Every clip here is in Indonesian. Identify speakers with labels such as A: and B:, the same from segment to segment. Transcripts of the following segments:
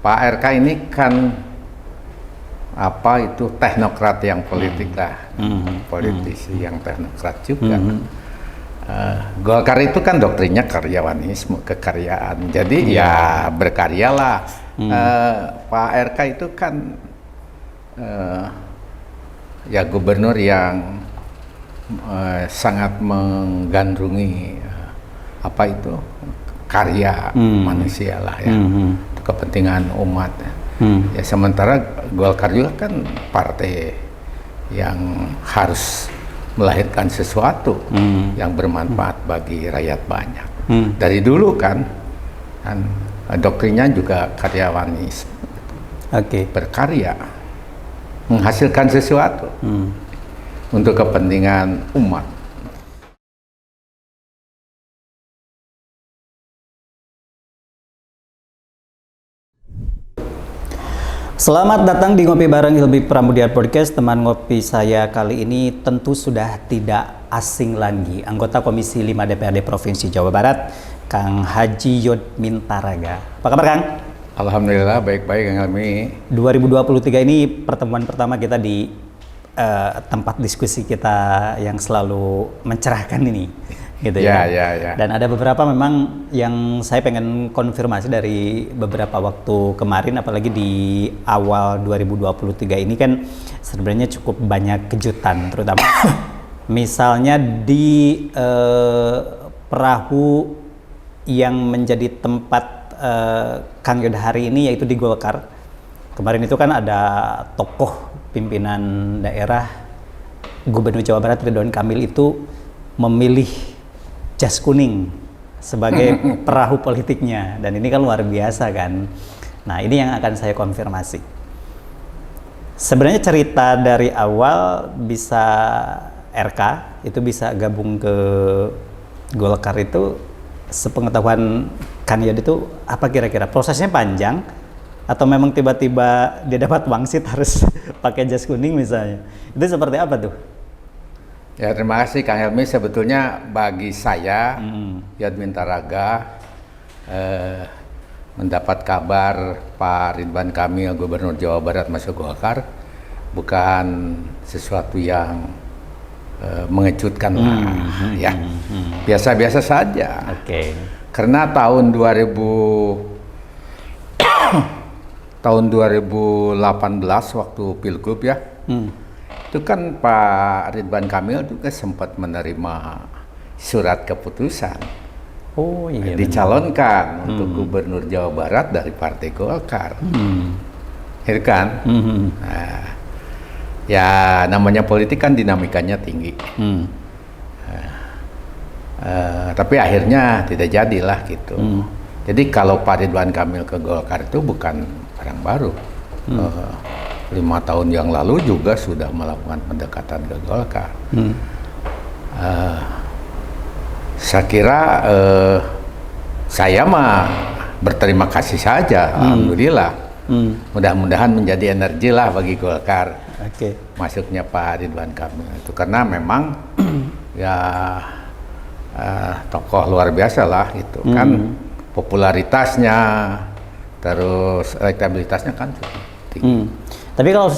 A: Pak RK ini kan teknokrat yang politik lah, politisi yang teknokrat juga. Golkar itu kan doktrinnya karyawanisme, kekaryaan. Jadi ya berkaryalah. Pak RK itu kan ya gubernur yang sangat menggandrungi karya manusia lah ya, kepentingan umat. Ya sementara Golkar juga kan partai yang harus melahirkan sesuatu yang bermanfaat bagi rakyat banyak. Dari dulu kan doktrinnya juga karyawanisme, berkarya, menghasilkan sesuatu untuk kepentingan umat.
B: Selamat datang di Ngopi Bareng Hilmi Pramudia Podcast. Teman ngopi saya kali ini tentu sudah tidak asing lagi. Anggota Komisi 5 DPRD Provinsi Jawa Barat, Kang Haji Yodmin Taraga. Apa kabar, Kang?
A: Alhamdulillah baik-baik, Kang Hilmi.
B: 2023 ini pertemuan pertama kita di tempat diskusi kita yang selalu mencerahkan ini. Gitu ya. Dan ada beberapa memang yang saya pengen konfirmasi dari beberapa waktu kemarin, apalagi di awal 2023 ini kan sebenarnya cukup banyak kejutan, terutama misalnya di perahu yang menjadi tempat Kang Yod hari ini, yaitu di Golkar. Kemarin itu kan ada tokoh pimpinan daerah, Gubernur Jawa Barat Ridwan Kamil itu memilih jas kuning sebagai perahu politiknya, dan ini kan luar biasa kan. Nah, ini yang akan saya konfirmasi. Sebenarnya cerita dari awal bisa RK itu bisa gabung ke Golkar itu, sepengetahuan Kang Yod itu apa kira-kira prosesnya panjang atau memang tiba-tiba dia dapat wangsit harus pakai jas kuning misalnya? Itu seperti apa tuh?
A: Ya, terima kasih Kang Helmi. Sebetulnya bagi saya, Yodmin Taraga, mendapat kabar Pak Ridwan Kamil, Gubernur Jawa Barat, masuk Golkar bukan sesuatu yang mengejutkan lah, ya. Biasa-biasa saja. Karena tahun 2018 waktu Pilgub ya, itu kan Pak Ridwan Kamil juga sempat menerima surat keputusan dicalonkan untuk Gubernur Jawa Barat dari Partai Golkar, ya kan? Nah, ya namanya politik kan dinamikanya tinggi, tapi akhirnya tidak jadilah gitu. Jadi kalau Pak Ridwan Kamil ke Golkar itu bukan barang baru. 5 tahun yang lalu juga sudah melakukan pendekatan ke Golkar. Saya kira saya mah berterima kasih saja, alhamdulillah. Mudah-mudahan menjadi energi lah bagi Golkar masuknya Pak Ridwan Kamil itu, karena memang ya tokoh luar biasa lah gitu kan, popularitasnya terus elektabilitasnya kan tinggi.
B: Tapi kalau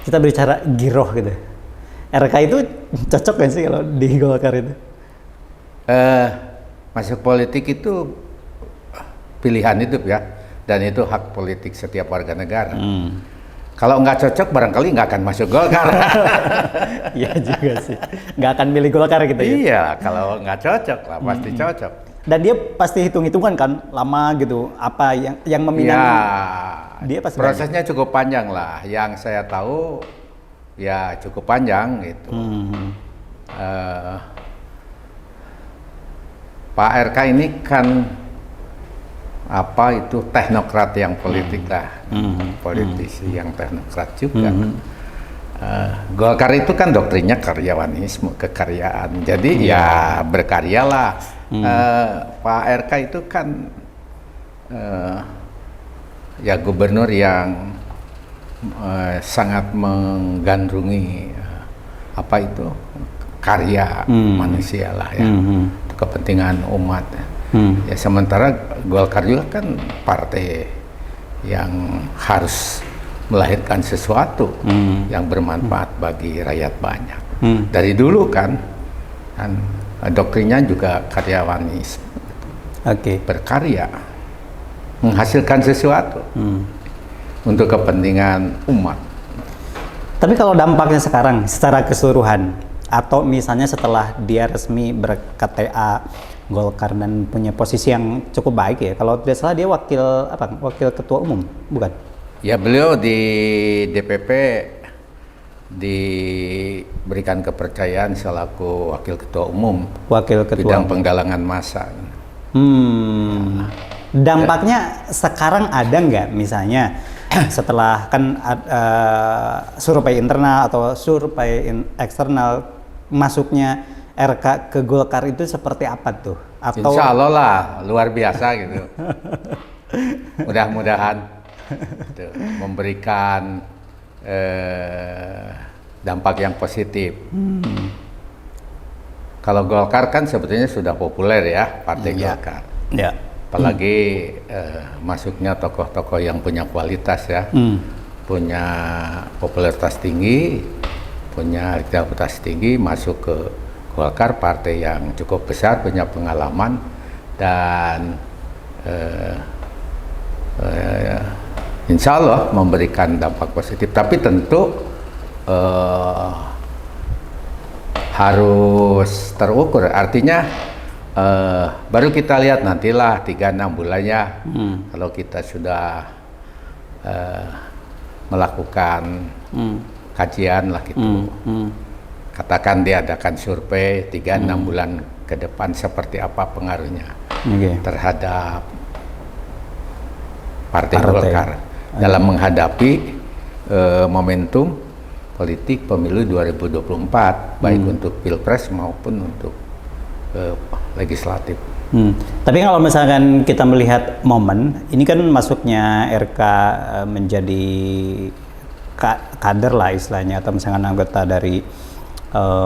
B: kita bicara giroh gitu, RK itu cocok kan sih kalau di Golkar itu?
A: Masuk politik itu pilihan hidup ya, dan itu hak politik setiap warga negara. Kalau nggak cocok barangkali nggak akan masuk Golkar.
B: Iya juga sih, nggak akan milih Golkar gitu ya?
A: Iya, kalau nggak cocok lah pasti cocok.
B: Dan dia pasti hitung-hitungan kan, lama gitu, apa yang meminang.
A: Ya,
B: dia pasti
A: prosesnya cukup panjang lah. Yang saya tahu ya cukup panjang gitu. Pak RK ini kan teknokrat yang politik lah, politisi yang teknokrat juga. Golkar itu kan doktrinnya karyawanisme, kekaryaan. Jadi ya berkaryalah. Pak RK itu kan ya gubernur yang sangat menggandrungi karya manusia lah ya, kepentingan umat. Ya sementara Golkar juga kan partai yang harus melahirkan sesuatu yang bermanfaat bagi rakyat banyak. Dari dulu kan doktrinnya juga karyawanisme, berkarya, menghasilkan sesuatu untuk kepentingan umat.
B: Tapi kalau dampaknya sekarang secara keseluruhan, atau misalnya setelah dia resmi ber-KTA Golkar dan punya posisi yang cukup baik ya, kalau tidak salah dia wakil ketua umum, bukan?
A: Ya, beliau di DPP diberikan kepercayaan selaku wakil ketua umum, bidang penggalangan massa.
B: Dampaknya sekarang ada nggak misalnya setelah kan survei internal atau survei eksternal masuknya RK ke Golkar itu seperti apa tuh? Atau
A: Insya Allah lah luar biasa gitu. Mudah-mudahan memberikan dampak yang positif. Kalau Golkar kan sebetulnya sudah populer ya, Partai Golkar.
B: Ya.
A: Apalagi masuknya tokoh-tokoh yang punya kualitas ya, punya popularitas tinggi, punya elektabilitas tinggi, masuk ke Golkar, partai yang cukup besar, punya pengalaman, dan insya Allah memberikan dampak positif. Tapi tentu harus terukur, artinya baru kita lihat nantilah 3-6 bulannya kalau kita sudah melakukan kajian lah gitu. Katakan diadakan survei 3-6 bulan ke depan seperti apa pengaruhnya terhadap Partai Golkar dalam menghadapi momentum politik pemilu 2024 baik untuk Pilpres maupun untuk legislatif.
B: Tapi kalau misalkan kita melihat momen ini kan masuknya RK menjadi kader lah istilahnya, atau misalkan anggota dari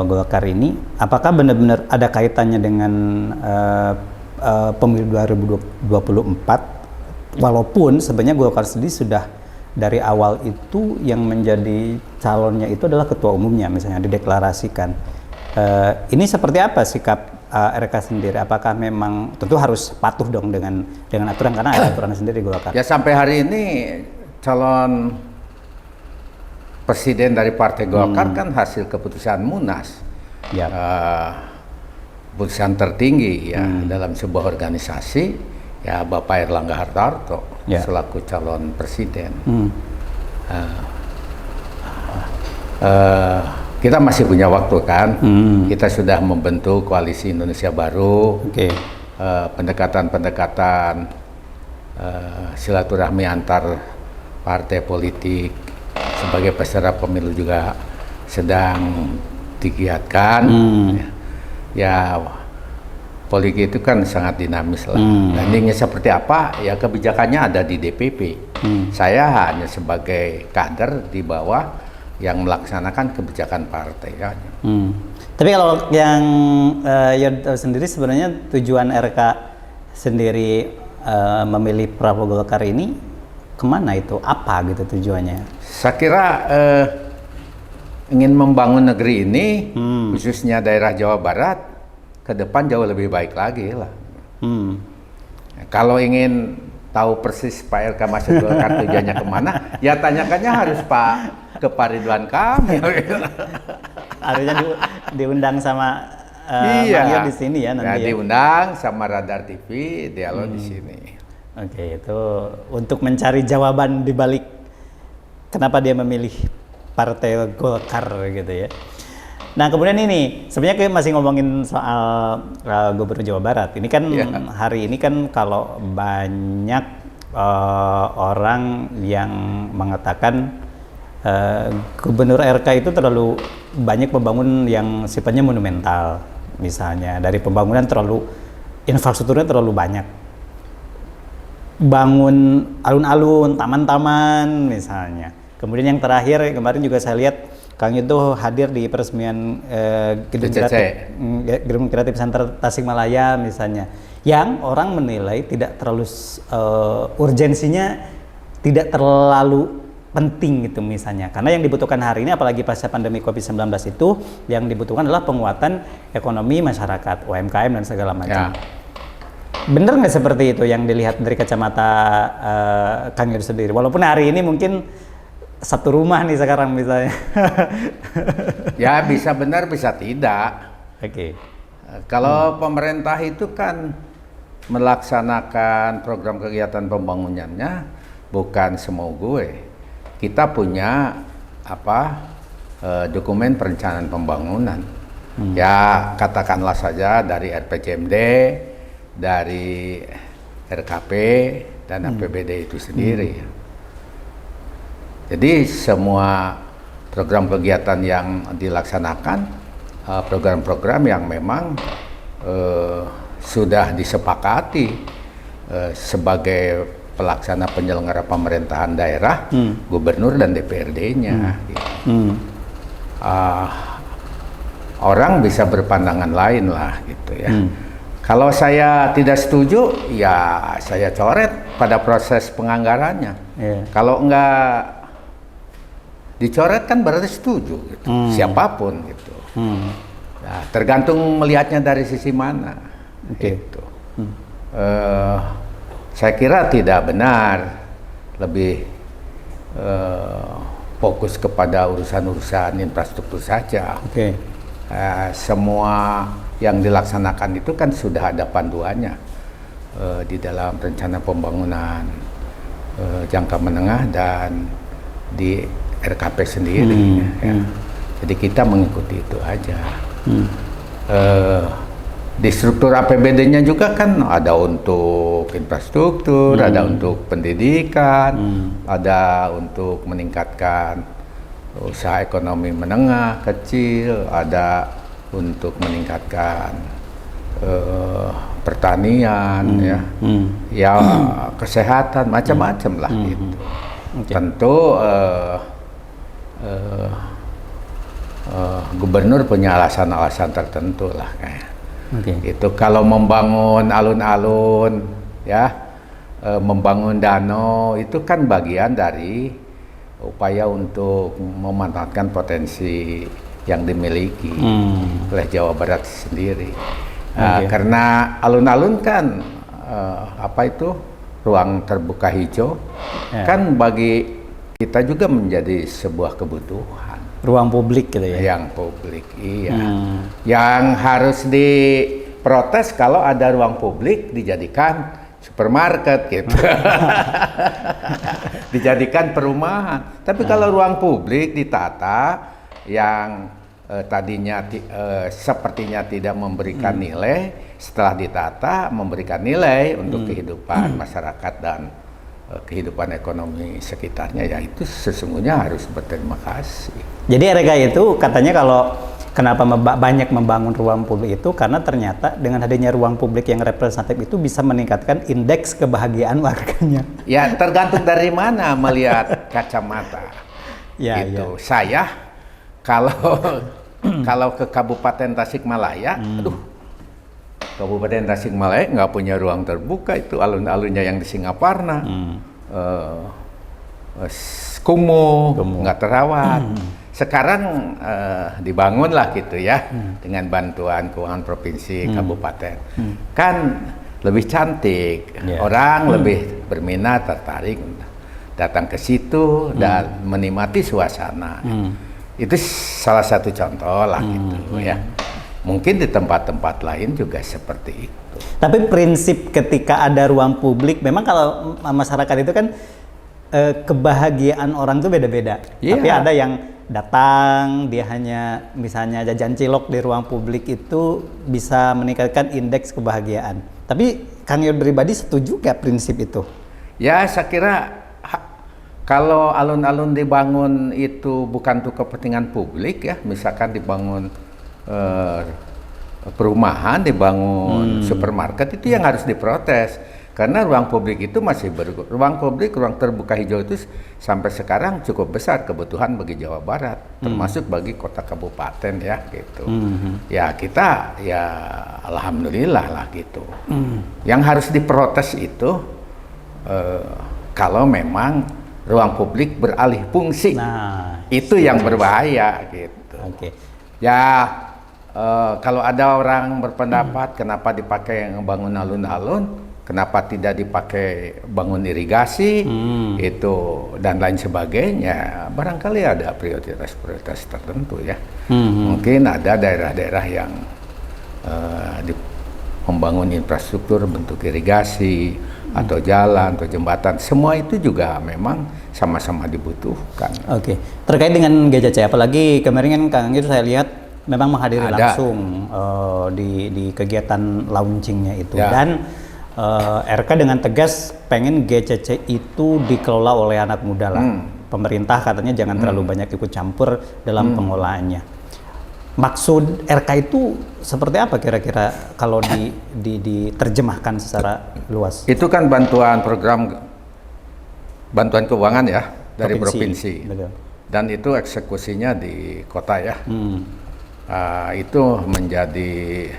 B: Golkar ini, apakah benar-benar ada kaitannya dengan pemilu 2024? Walaupun sebenarnya Golkar sendiri sudah dari awal itu yang menjadi calonnya itu adalah ketua umumnya, misalnya dideklarasikan. Ini seperti apa sikap RK sendiri? Apakah memang tentu harus patuh dong dengan aturan, karena ada aturan sendiri Golkar?
A: Ya, sampai hari ini calon presiden dari Partai Golkar kan hasil keputusan Munas, keputusan tertinggi ya dalam sebuah organisasi ya, Bapak Erlangga Hartarto selaku calon presiden. Kita masih punya waktu kan, kita sudah membentuk koalisi Indonesia Baru, pendekatan-pendekatan silaturahmi antar partai politik sebagai peserta pemilu juga sedang digiatkan. Ya, politik itu kan sangat dinamis lah. Nantinya seperti apa, ya kebijakannya ada di DPP. Saya hanya sebagai kader di bawah yang melaksanakan kebijakan partai kan.
B: Tapi kalau yang sendiri sebenarnya tujuan RK sendiri memilih Prabowo Golkar ini kemana itu? Apa gitu tujuannya?
A: Saya kira ingin membangun negeri ini, khususnya daerah Jawa Barat, ke depan jauh lebih baik lagi lah. Kalau ingin tahu persis Pak RK masuk Golkar tujuannya kemana, ya tanyakannya harus ke Pak Ridwan Kamil.
B: Harusnya diundang sama Mario di sini ya nanti.
A: Diundang sama Radar TV, dialog di sini.
B: Oke, itu untuk mencari jawaban di balik kenapa dia memilih Partai Golkar gitu ya. Nah, kemudian ini sebenarnya kita masih ngomongin soal Gubernur Jawa Barat. Ini kan hari ini kan kalau banyak orang yang mengatakan Gubernur RK itu terlalu banyak membangun yang sifatnya monumental, misalnya dari pembangunan infrastrukturnya terlalu banyak, bangun alun-alun, taman-taman misalnya. Kemudian yang terakhir kemarin juga saya lihat Kang itu hadir di peresmian Gedung Kreatif Center Tasikmalaya misalnya, yang orang menilai tidak terlalu urgensinya tidak terlalu penting gitu misalnya. Karena yang dibutuhkan hari ini apalagi pasca pandemi COVID-19 itu yang dibutuhkan adalah penguatan ekonomi masyarakat, UMKM dan segala macam.
A: Ya.
B: Bener nggak seperti itu yang dilihat dari kacamata Kang Yud sendiri? Walaupun hari ini mungkin satu rumah nih sekarang misalnya.
A: Ya bisa benar bisa tidak.
B: Oke.
A: Kalau pemerintah itu kan melaksanakan program kegiatan pembangunannya bukan semau gue. Kita punya dokumen perencanaan pembangunan. Ya katakanlah saja dari RPJMD, dari RKP dan APBD itu sendiri. Jadi semua program kegiatan yang dilaksanakan program-program yang memang sudah disepakati sebagai pelaksana penyelenggara pemerintahan daerah, gubernur dan DPRD-nya. Gitu. Orang bisa berpandangan lain lah gitu ya. Kalau saya tidak setuju, ya saya coret pada proses penganggarannya. Kalau enggak dicoret kan berarti setuju, gitu. Siapapun gitu. Nah, tergantung melihatnya dari sisi mana. Gitu. Saya kira tidak benar, lebih fokus kepada urusan-urusan infrastruktur saja. Semua yang dilaksanakan itu kan sudah ada panduannya di dalam rencana pembangunan jangka menengah dan di RKP sendiri. Jadi kita mengikuti itu aja. Di struktur APBD-nya juga kan ada untuk infrastruktur, ada untuk pendidikan, ada untuk meningkatkan usaha ekonomi menengah, kecil, ada untuk meningkatkan pertanian, ya kesehatan, macam-macam lah gitu. Tentu gubernur punya alasan-alasan tertentu lah kayak. Itu kalau membangun alun-alun, ya, membangun danau itu kan bagian dari upaya untuk memanfaatkan potensi yang dimiliki oleh Jawa Barat sendiri. Karena alun-alun kan ruang terbuka hijau, kan bagi kita juga menjadi sebuah kebutuhan.
B: Ruang publik gitu ya?
A: Yang publik, iya. Yang harus diprotes kalau ada ruang publik dijadikan supermarket gitu. Dijadikan perumahan. Tapi kalau ruang publik ditata yang tadinya sepertinya tidak memberikan nilai, setelah ditata memberikan nilai untuk kehidupan masyarakat dan kehidupan ekonomi sekitarnya, ya itu sesungguhnya harus berterima kasih.
B: Jadi RK itu katanya kalau kenapa banyak membangun ruang publik itu karena ternyata dengan adanya ruang publik yang representatif itu bisa meningkatkan indeks kebahagiaan warganya.
A: Ya tergantung dari mana melihat kacamata. Gitu. Saya kalau ke Kabupaten Tasikmalaya, Kabupaten Tasikmalaya nggak punya ruang terbuka, itu alun-alunnya yang di Singaparna, kumuh, nggak terawat. Sekarang dibangun lah gitu ya, dengan bantuan keuangan provinsi, kabupaten. Kan lebih cantik, orang lebih berminat, tertarik datang ke situ dan menikmati suasana. Itu salah satu contoh lah gitu ya. Mungkin di tempat-tempat lain juga seperti itu.
B: Tapi prinsip ketika ada ruang publik, memang kalau masyarakat itu kan kebahagiaan orang itu beda-beda. Tapi ada yang datang, dia hanya misalnya jajan cilok di ruang publik itu bisa meningkatkan indeks kebahagiaan. Tapi Kang Yud pribadi setuju nggak prinsip itu?
A: Ya, saya kira kalau alun-alun dibangun itu bukan untuk kepentingan publik ya, misalkan dibangun perumahan, dibangun supermarket, itu yang harus diprotes. Karena ruang publik itu masih ruang publik, ruang terbuka hijau itu sampai sekarang cukup besar kebutuhan bagi Jawa Barat, termasuk bagi kota kabupaten ya gitu. Ya kita ya alhamdulillah lah gitu. Yang harus diprotes itu kalau memang ruang publik beralih fungsi.
B: Nah,
A: Itu yang berbahaya gitu.
B: oke.
A: Ya kalau ada orang berpendapat kenapa dipakai yang bangun alun-alun, kenapa tidak dipakai bangun irigasi, itu dan lain sebagainya. Barangkali ada prioritas-prioritas tertentu ya. Mungkin ada daerah-daerah yang membangun infrastruktur bentuk irigasi atau jalan atau jembatan. Semua itu juga memang sama-sama dibutuhkan.
B: Oke, terkait dengan GCC, apalagi kemarin kan Kang itu saya lihat memang menghadiri
A: Ada.
B: langsung di kegiatan launchingnya itu,
A: Ya.
B: dan RK dengan tegas pengen GCC itu dikelola oleh anak muda lah. Pemerintah katanya jangan terlalu banyak ikut campur dalam pengelolaannya. Maksud RK itu seperti apa kira-kira kalau diterjemahkan secara luas?
A: Itu kan bantuan keuangan ya dari provinsi.
B: Betul.
A: Dan itu eksekusinya di kota ya. Itu menjadi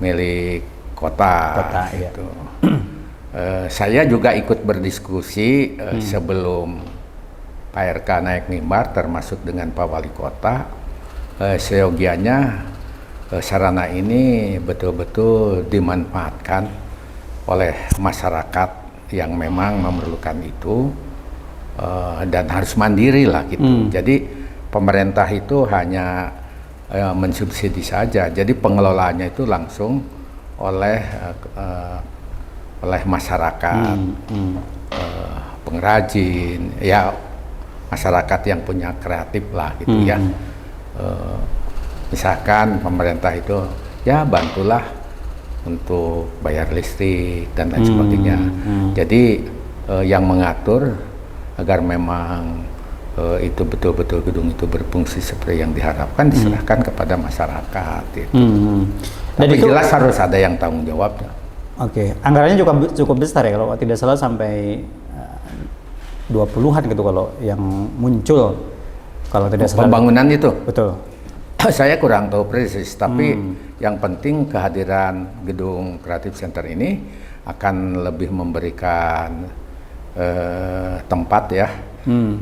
A: milik kota.
B: Iya.
A: Gitu. Saya juga ikut berdiskusi sebelum Pak RK naik mimbar, termasuk dengan Pak Wali Kota. Seyogianya sarana ini betul-betul dimanfaatkan oleh masyarakat yang memang memerlukan itu, dan harus mandiri lah gitu. Jadi pemerintah itu hanya mensubsidi saja. Jadi pengelolaannya itu langsung oleh masyarakat, pengrajin, ya masyarakat yang punya kreatif lah gitu ya. Misalkan pemerintah itu ya bantulah untuk bayar listrik dan lain sebagainya. Jadi yang mengatur agar memang itu betul-betul gedung itu berfungsi seperti yang diharapkan diserahkan kepada masyarakat. Gitu.
B: Dan
A: Tapi
B: itu
A: jelas harus ada yang tanggung jawabnya.
B: Oke, anggarannya juga cukup besar ya kalau tidak salah sampai 20-an gitu kalau yang muncul. Kalau tidak salah.
A: Pembangunan itu.
B: Betul.
A: Saya kurang tahu persis, tapi yang penting kehadiran gedung Creative Center ini akan lebih memberikan tempat ya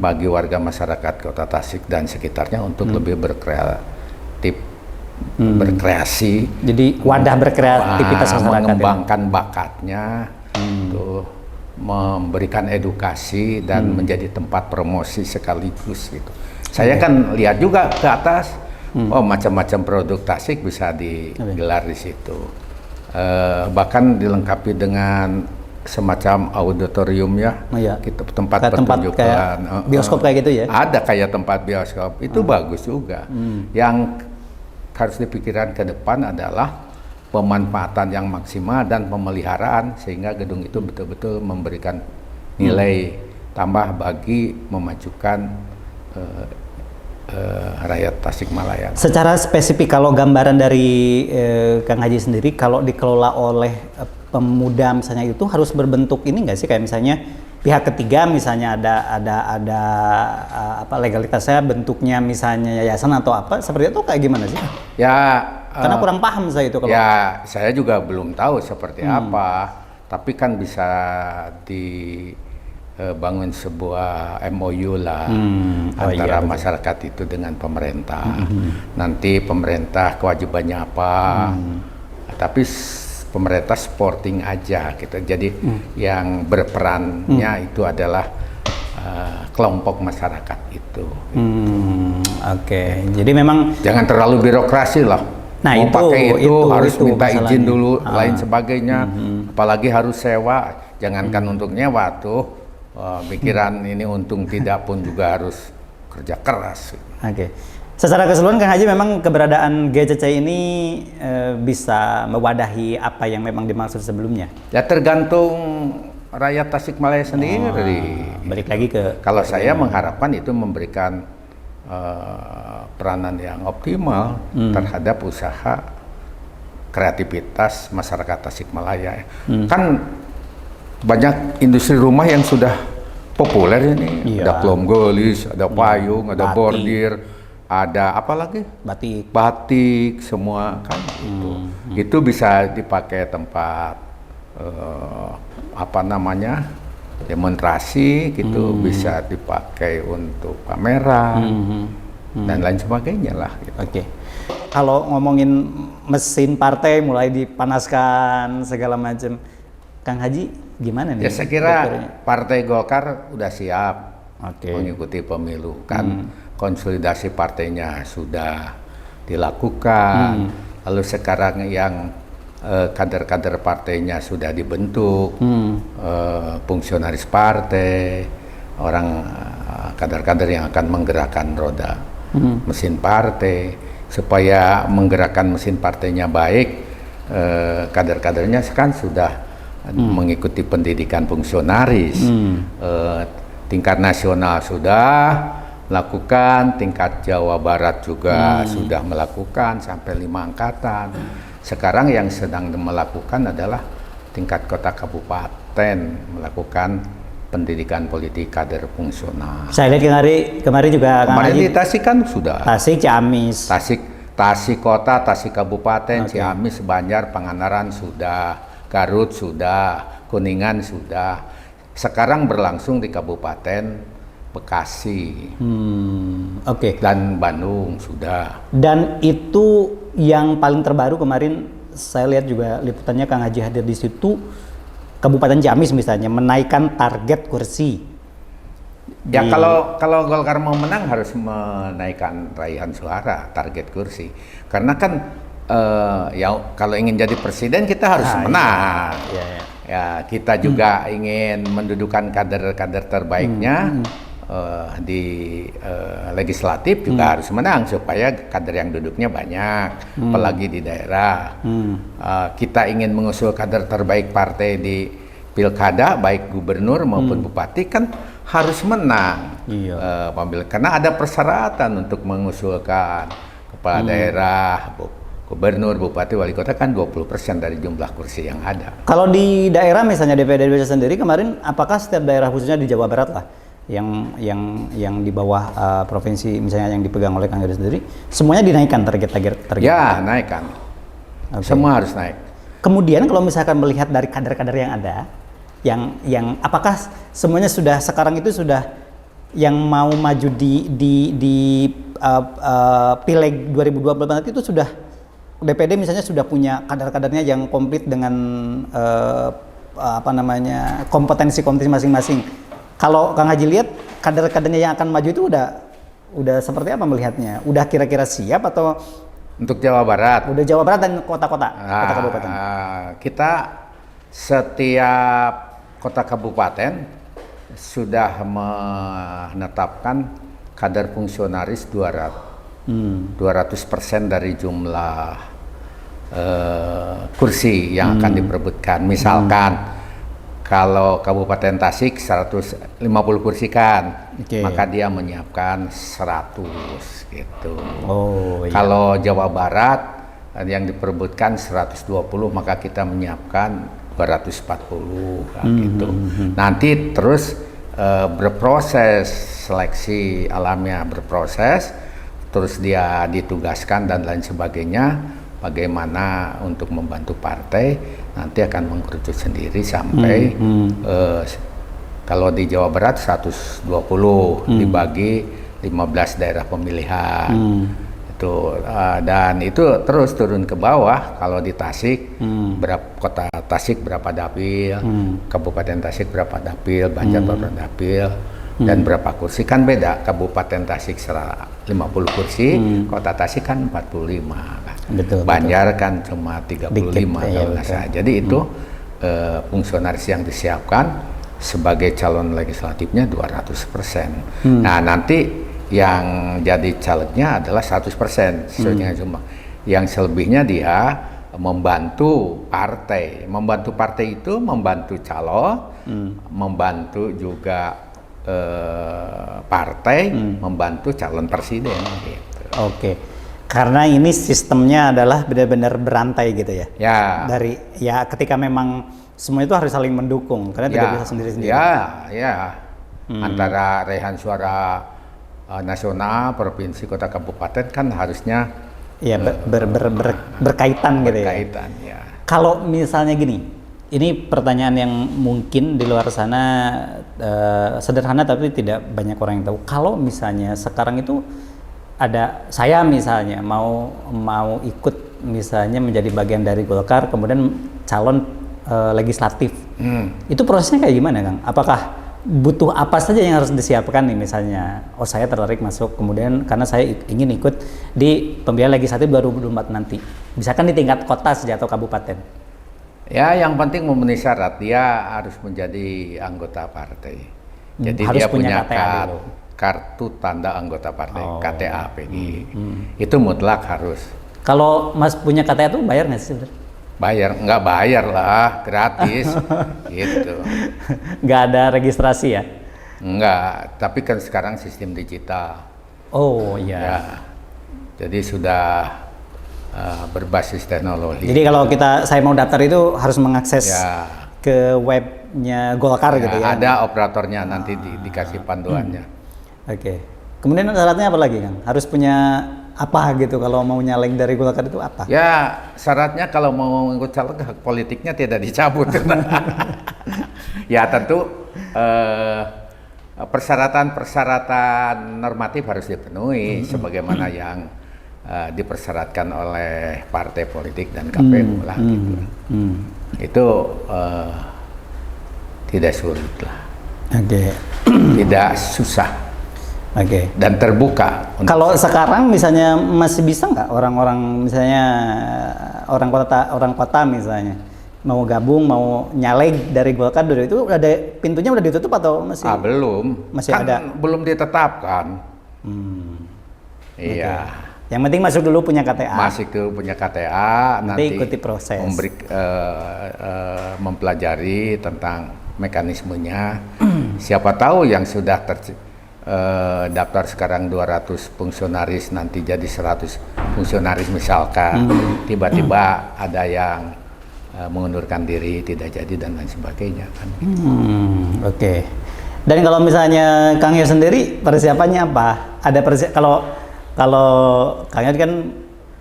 A: bagi warga masyarakat Kota Tasik dan sekitarnya untuk lebih berkreatif, berkreasi.
B: Jadi wadah berkreativitas masyarakat.
A: Mengembangkan bakatnya, tuh, memberikan edukasi dan menjadi tempat promosi sekaligus gitu. Saya kan lihat juga ke atas, macam-macam produk Tasik bisa digelar di situ. Bahkan dilengkapi dengan semacam auditorium ya, gitu, tempat pertunjukan,
B: kayak bioskop kayak gitu ya.
A: Ada kayak tempat bioskop, itu bagus juga. Yang harus dipikirkan ke depan adalah pemanfaatan yang maksimal dan pemeliharaan sehingga gedung itu betul-betul memberikan nilai tambah bagi memajukan rakyat Tasikmalaya.
B: Secara spesifik kalau gambaran dari Kang Haji sendiri, kalau dikelola oleh pemuda misalnya itu harus berbentuk ini nggak sih, kayak misalnya pihak ketiga misalnya ada apa legalitasnya bentuknya misalnya yayasan atau apa seperti itu, kayak gimana sih?
A: Ya
B: karena kurang paham saya itu kalau.
A: Ya saya juga belum tahu seperti apa, tapi kan bisa dibangun sebuah MOU lah antara masyarakat itu dengan pemerintah. Nanti pemerintah kewajibannya apa, tapi pemerintah supporting aja gitu. Jadi yang berperannya itu adalah kelompok masyarakat itu.
B: Oke. Jadi memang
A: jangan terlalu birokrasi lah.
B: Nah,
A: mau pakai itu harus minta
B: masalahnya.
A: izin dulu, lain sebagainya. Apalagi harus sewa. Jangankan untuk nyewa tuh, pikiran ini untung tidak pun juga harus kerja keras.
B: Oke. Secara keseluruhan Kang Haji memang keberadaan GCC ini bisa mewadahi apa yang memang dimaksud sebelumnya.
A: Ya tergantung rakyat Tasikmalaya sendiri.
B: Balik lagi ke.
A: Kalau saya mengharapkan itu memberikan peranan yang optimal terhadap usaha kreativitas masyarakat Tasikmalaya. Kan banyak industri rumah yang sudah populer ini.
B: Iya.
A: Ada plom gelis, ada payung, ada
B: Batik.
A: bordir, ada apa lagi? Batik, semua kan itu. Itu bisa dipakai tempat apa namanya? demonstrasi gitu, bisa dipakai untuk pameran dan lain sebagainya lah. Gitu.
B: Oke. Kalau ngomongin mesin partai mulai dipanaskan segala macam, Kang Haji gimana nih?
A: Ya saya kira
B: dokternya?
A: Partai Golkar udah siap
B: Oke.
A: mengikuti pemilu kan, konsolidasi partainya sudah dilakukan, lalu sekarang yang kader-kader partainya sudah dibentuk, fungsionaris partai, orang kader-kader yang akan menggerakkan roda mesin partai, supaya menggerakkan mesin partainya baik, kader-kadernya kan sudah mengikuti pendidikan fungsionaris, tingkat nasional sudah melakukan, tingkat Jawa Barat juga sudah melakukan sampai 5 angkatan. Sekarang yang sedang melakukan adalah tingkat kota kabupaten melakukan pendidikan politik kader fungsional.
B: Saya lihat kemarin juga Kang
A: Kemarin
B: Haji,
A: di Tasik kan sudah.
B: Tasik, Ciamis.
A: Tasik kota, Tasik kabupaten, Ciamis, Banjar, Pangandaran sudah, Garut sudah, Kuningan sudah. Sekarang berlangsung di Kabupaten Bekasi
B: Oke.
A: dan Bandung sudah.
B: Dan itu yang paling terbaru kemarin saya lihat juga liputannya Kang Haji hadir di situ, Kabupaten Ciamis misalnya menaikkan target kursi.
A: Ya kalau Golkar mau menang harus menaikkan raihan suara, target kursi. Karena kan ya kalau ingin jadi presiden kita harus menang.
B: Iya.
A: Ya kita juga ingin mendudukan kader-kader terbaiknya di legislatif juga harus menang supaya kader yang duduknya banyak, apalagi di daerah. Kita ingin mengusung kader terbaik partai di pilkada, baik gubernur maupun bupati kan harus menang.
B: Iya.
A: Karena ada persyaratan untuk mengusulkan kepala daerah, gubernur, bupati, wali kota kan 20% dari jumlah kursi yang ada.
B: Kalau di daerah misalnya DPD Desa sendiri kemarin, apakah setiap daerah khususnya di Jawa Barat lah yang di bawah provinsi misalnya yang dipegang oleh Kang Haji sendiri, semuanya dinaikkan target?
A: Ya, naikkan.
B: Okay.
A: Semua harus naik.
B: Kemudian kalau misalkan melihat dari kader-kader yang ada, yang apakah semuanya sudah sekarang itu sudah yang mau maju di Pileg 2024 nanti itu sudah DPD misalnya sudah punya kader-kadernya yang komplit dengan kompetensi masing-masing. Kalau Kang Haji lihat kader-kadernya yang akan maju itu udah seperti apa melihatnya? Udah kira-kira siap atau
A: untuk Jawa Barat?
B: Udah Jawa Barat dan kota-kota, kota kabupaten.
A: Kita setiap kota kabupaten sudah menetapkan kader fungsionaris 200% dari jumlah kursi yang akan diperebutkan. Misalkan kalau Kabupaten Tasik 150 kursi kan, maka dia menyiapkan 100 gitu.
B: Oh, iya.
A: Kalau Jawa Barat yang diperebutkan 120, maka kita menyiapkan 240 gitu. Nanti terus berproses, seleksi alamnya berproses, terus dia ditugaskan dan lain sebagainya, bagaimana untuk membantu partai, nanti akan mengkerucut sendiri sampai kalau di Jawa Barat 120 dibagi 15 daerah pemilihan. Dan itu terus turun ke bawah. Kalau di Tasik, kota Tasik berapa dapil, Kabupaten Tasik berapa dapil, Banjar berapa dapil, dan berapa kursi kan beda. Kabupaten Tasik 50 kursi, Kota Tasik kan 45 kan.
B: Betul,
A: Banjar kan cuma 35 kalau nggak salah. Jadi itu fungsionaris yang disiapkan sebagai calon legislatifnya 200%. Nah nanti yang jadi calegnya adalah 100% sesuai dengan jumlah. Yang selebihnya dia membantu partai. Membantu partai itu membantu calon, membantu juga partai, membantu calon presiden. Gitu.
B: Oke. Karena ini sistemnya adalah benar-benar berantai gitu ya.
A: Ya.
B: Ketika memang semua itu harus saling mendukung karena tidak bisa sendiri-sendiri.
A: Antara raihan suara nasional, provinsi, kota, kabupaten kan harusnya
B: berkaitan gitu ya.
A: Berkaitan, ya.
B: Kalau misalnya gini, ini pertanyaan yang mungkin di luar sana sederhana tapi tidak banyak orang yang tahu. Kalau misalnya sekarang itu ada saya misalnya mau ikut misalnya menjadi bagian dari Golkar kemudian calon legislatif. Itu prosesnya kayak gimana, Kang? Apakah butuh apa saja yang harus disiapkan nih misalnya? Oh, saya tertarik masuk kemudian karena saya ingin ikut di pemilihan legislatif 2024 nanti. Misalkan di tingkat kota saja atau kabupaten.
A: Ya, yang penting memenuhi syarat, dia harus menjadi anggota partai. Jadi
B: harus
A: dia
B: punya
A: punya
B: KTA dulu.
A: kartu tanda anggota partai, KTA PGI. Itu mutlak harus.
B: Kalau Mas punya KTA itu bayar nggak sih?
A: Bayar, nggak bayar lah, gratis. Gitu.
B: Nggak ada registrasi ya?
A: Enggak, tapi kan sekarang sistem digital.
B: Oh iya.
A: Ya. Jadi sudah berbasis teknologi.
B: Jadi kalau saya mau daftar itu harus mengakses
A: Ya.
B: ke webnya Golkar gitu ya?
A: Ada operatornya nanti dikasih panduannya.
B: Oke. Kemudian syaratnya apa lagi, Kang? Harus punya apa gitu kalau mau nyalek dari Golkar itu apa?
A: Ya, syaratnya kalau mau ikut caleg hak politiknya tidak dicabut. Ya tentu persyaratan normatif harus dipenuhi sebagaimana yang dipersyaratkan oleh partai politik dan KPU lah gitu. Itu tidak sulit lah.
B: Oke.
A: Tidak susah.
B: Oke.
A: Dan terbuka.
B: Kalau sekarang misalnya masih bisa nggak orang-orang misalnya orang kota misalnya mau gabung mau nyalek dari Golkar dulu itu ada pintunya udah ditutup atau masih?
A: Belum.
B: Masih
A: kan
B: ada.
A: Belum ditetapkan. Iya.
B: Okay. Yang penting masuk dulu punya KTA.
A: Masih punya KTA, nanti
B: ikuti proses.
A: Mempelajari tentang mekanismenya. Siapa tahu yang sudah daftar sekarang 200 fungsionaris nanti jadi 100 fungsionaris misalkan. Tiba-tiba ada yang mengundurkan diri, tidak jadi dan lain sebagainya kan.
B: Oke. Dan kalau misalnya Kang Yos sendiri persiapannya apa? Ada kalau Kang Yos kan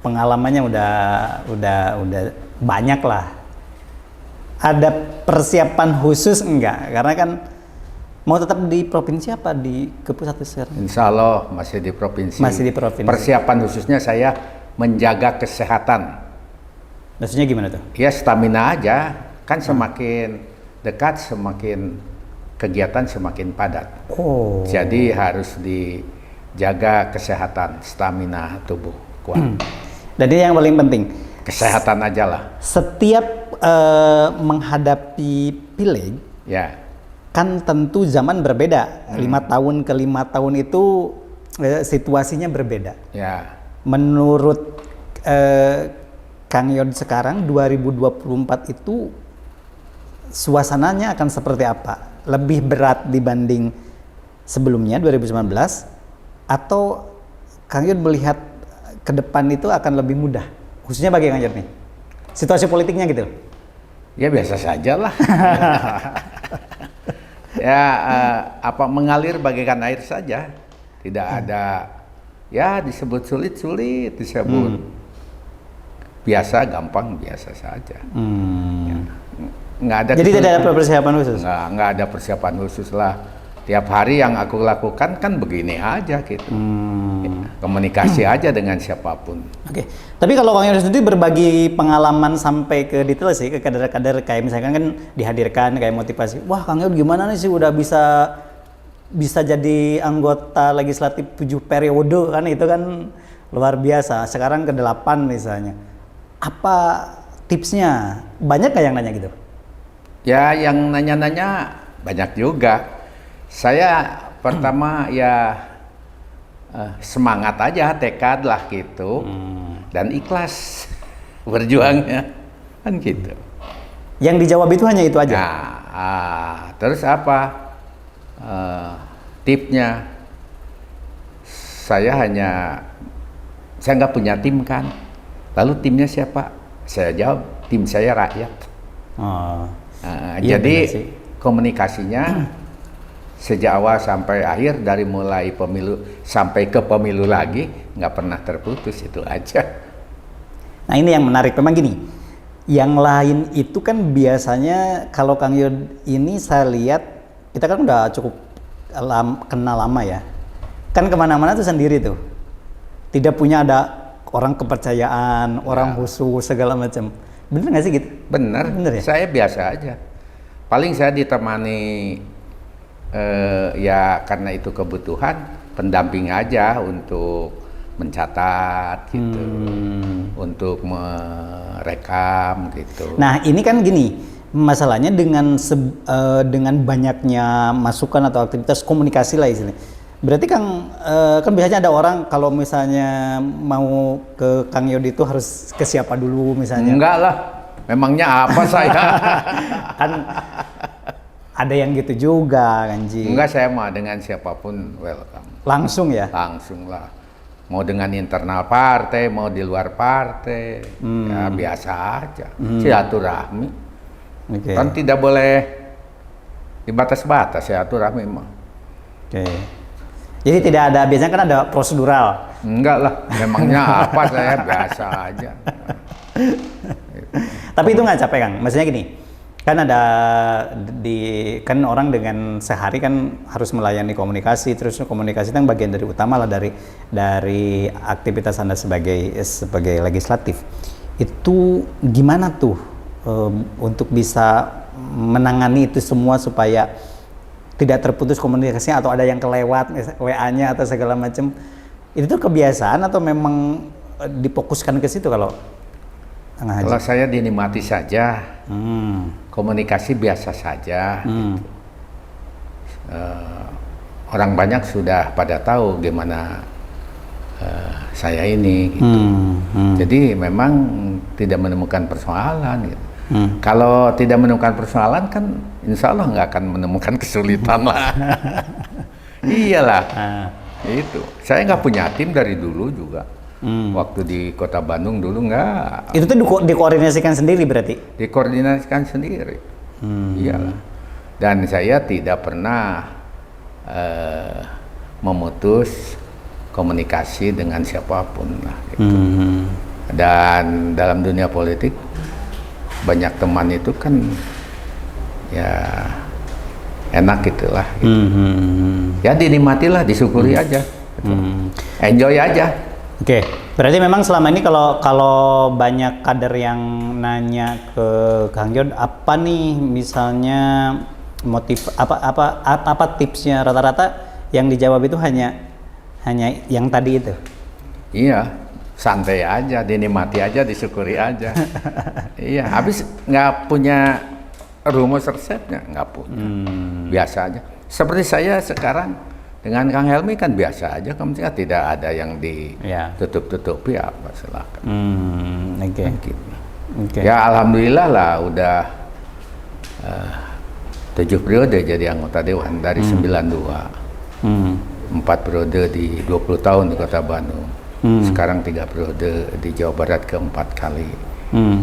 B: pengalamannya udah banyak lah. Ada persiapan khusus enggak? Karena kan mau tetap di provinsi apa di pusat sekarang?
A: Insya Allah masih di provinsi.
B: Masih di provinsi.
A: Persiapan khususnya saya menjaga kesehatan.
B: Maksudnya gimana tuh?
A: Ya stamina aja. Kan semakin dekat semakin kegiatan semakin padat.
B: Oh.
A: Jadi harus dijaga kesehatan, stamina tubuh kuat.
B: Jadi yang paling penting
A: kesehatan aja lah.
B: Setiap menghadapi pileg,
A: Ya.
B: kan tentu zaman berbeda. 5 tahun ke 5 tahun itu situasinya berbeda.
A: Ya.
B: Menurut Kang Yon sekarang 2024 itu suasananya akan seperti apa? Lebih berat dibanding sebelumnya 2019 atau Kang Yon melihat ke depan itu akan lebih mudah? Khususnya bagi Kang Yon nih. Situasi politiknya gitu.
A: Ya biasa saja lah. Ya mengalir bagaikan air saja. Tidak ada ya disebut sulit disebut biasa gampang biasa saja. Ya, nggak ada.
B: Jadi tidak ada persiapan khusus.
A: Nggak ada persiapan khusus lah. Tiap hari yang aku lakukan kan begini aja gitu. Ya, komunikasi aja dengan siapapun.
B: Oke. Tapi kalau Kang Yon sendiri berbagi pengalaman sampai ke detail sih ke kader-kader kayak misalkan kan dihadirkan kayak motivasi. Wah, Kang Yon gimana nih sih udah bisa jadi anggota legislatif 7 periode kan itu kan luar biasa. Sekarang ke 8 misalnya. Apa tipsnya? Banyak nggak yang nanya gitu? Ya,
A: yang nanya-nanya banyak juga. Saya pertama ya semangat aja, tekad lah gitu, dan ikhlas berjuangnya kan gitu.
B: Yang dijawab itu hanya itu aja.
A: Nah, terus apa tipnya? Saya nggak punya tim kan. Lalu timnya siapa? Saya jawab tim saya rakyat.
B: Iya,
A: jadi komunikasinya sejak awal sampai akhir dari mulai pemilu sampai ke pemilu lagi nggak pernah terputus, itu aja.
B: Nah ini yang menarik memang gini, Yang lain itu kan biasanya kalau Kang Yod ini saya lihat kita kan udah cukup kenal lama ya. Kan kemana-mana tuh sendiri tuh. Tidak punya ada orang kepercayaan, orang khusus segala macam. Bener nggak sih gitu?
A: Bener.
B: Bener ya?
A: Saya biasa aja. Paling saya ditemani ya karena itu kebutuhan pendamping aja untuk mencatat gitu, untuk merekam gitu.
B: Nah ini kan gini, masalahnya dengan banyaknya masukan atau aktivitas komunikasi lah istilahnya. Berarti kan biasanya ada orang kalau misalnya mau ke Kang Yod itu harus ke siapa dulu misalnya?
A: Enggak lah, memangnya apa saya?
B: Kan ada yang gitu juga kan Ji.
A: Enggak, saya mah dengan siapapun welcome.
B: Langsung ya?
A: Langsung lah. Mau dengan internal partai, mau di luar partai, ya biasa aja. Silaturahmi.
B: Okay.
A: Kan tidak boleh dibatas-batas silaturahmi mah.
B: Oke. Jadi tidak ada, biasanya kan ada prosedural.
A: Enggak lah, memangnya apa, saya biasa aja.
B: Tapi itu nggak capek Kang? Maksudnya gini, kan ada kan orang dengan sehari kan harus melayani komunikasi, terus komunikasi itu kan bagian dari utama lah dari aktivitas Anda sebagai legislatif. Itu gimana tuh untuk bisa menangani itu semua supaya tidak terputus komunikasinya atau ada yang kelewat WA-nya atau segala macam. Itu tuh kebiasaan atau memang difokuskan ke situ kalau
A: Kalau saya dinikmati saja, komunikasi biasa saja. Gitu. Orang banyak sudah pada tahu gimana saya ini. Gitu. Jadi memang tidak menemukan persoalan. Gitu. Kalau tidak menemukan persoalan kan, insya Allah nggak akan menemukan kesulitan lah. Iyalah, itu. Saya nggak punya tim dari dulu juga. Waktu di Kota Bandung dulu nggak.
B: Itu tuh dikoordinasikan sendiri berarti?
A: Dikoordinasikan sendiri. Iyalah. Dan saya tidak pernah memutus komunikasi dengan siapapun lah. Gitu. Dan dalam dunia politik banyak teman itu kan ya enak gitulah. Gitu. Ya dinikmatilah, disyukuri aja. Gitu. Enjoy aja.
B: Oke, berarti memang selama ini kalau banyak kader yang nanya ke Kang Yod, apa nih misalnya motif apa tipsnya, rata-rata yang dijawab itu hanya yang tadi itu.
A: Iya, santai aja, dinikmati aja, disyukuri aja. Iya, habis nggak punya rumus resepnya, nggak punya. Biasa aja. Seperti saya sekarang dengan Kang Helmi kan biasa aja, kamu tidak ada yang ditutup-tutupi apa, silakan.
B: Okay.
A: Ya alhamdulillah lah udah 7 periode jadi anggota Dewan dari 92. 4 periode di 20 tahun di Kota Bandung. Sekarang 3 periode di Jawa Barat keempat kali.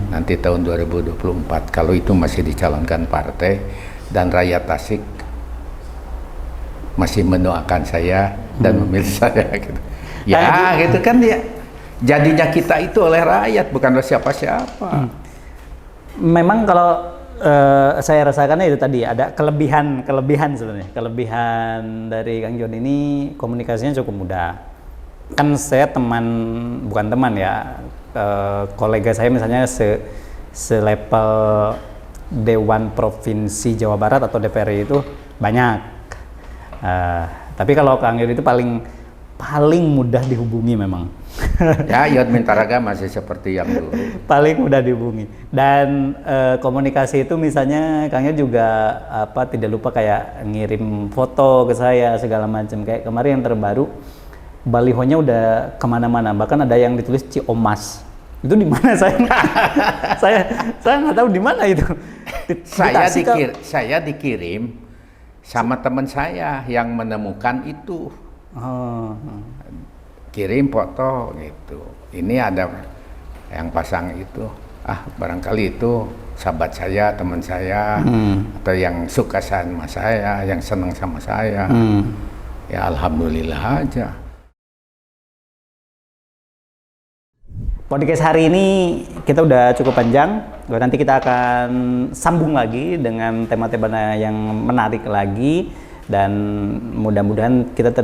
A: Nanti tahun 2024 kalau itu masih dicalonkan partai dan rakyat Tasik masih mendoakan saya dan memilih saya gitu. Ya gitu kan dia. Jadinya kita itu oleh rakyat bukan oleh siapa-siapa.
B: Memang kalau saya rasakannya itu tadi ada kelebihan sebenarnya. Kelebihan dari Kang Yod ini komunikasinya cukup mudah. Kan saya bukan teman ya, kolega saya misalnya selevel Dewan Provinsi Jawa Barat atau DPR itu banyak. Tapi kalau Kang Yod itu paling mudah dihubungi memang.
A: Ya, Yod Mintaraga masih seperti yang dulu.
B: Paling mudah dihubungi. Dan komunikasi itu misalnya Kang Yod juga tidak lupa kayak ngirim foto ke saya segala macam. Kayak kemarin yang terbaru balihonya udah kemana-mana. Bahkan ada yang ditulis Ciomas. Itu di mana saya nggak tahu di mana itu.
A: Saya dikirim sama teman saya yang menemukan itu. Kirim foto gitu. Ini ada yang pasang itu. Barangkali itu sahabat saya, teman saya, atau yang suka sama saya, yang senang sama saya. Ya alhamdulillah aja.
B: Podcast hari ini kita udah cukup panjang. Nanti kita akan sambung lagi dengan tema-tema yang menarik lagi, dan mudah-mudahan kita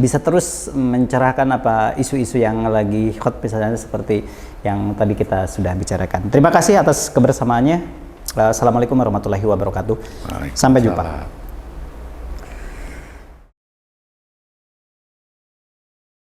B: bisa terus mencerahkan apa isu-isu yang lagi hot, misalnya seperti yang tadi kita sudah bicarakan. Terima kasih atas kebersamaannya. Assalamualaikum warahmatullahi wabarakatuh. Sampai jumpa.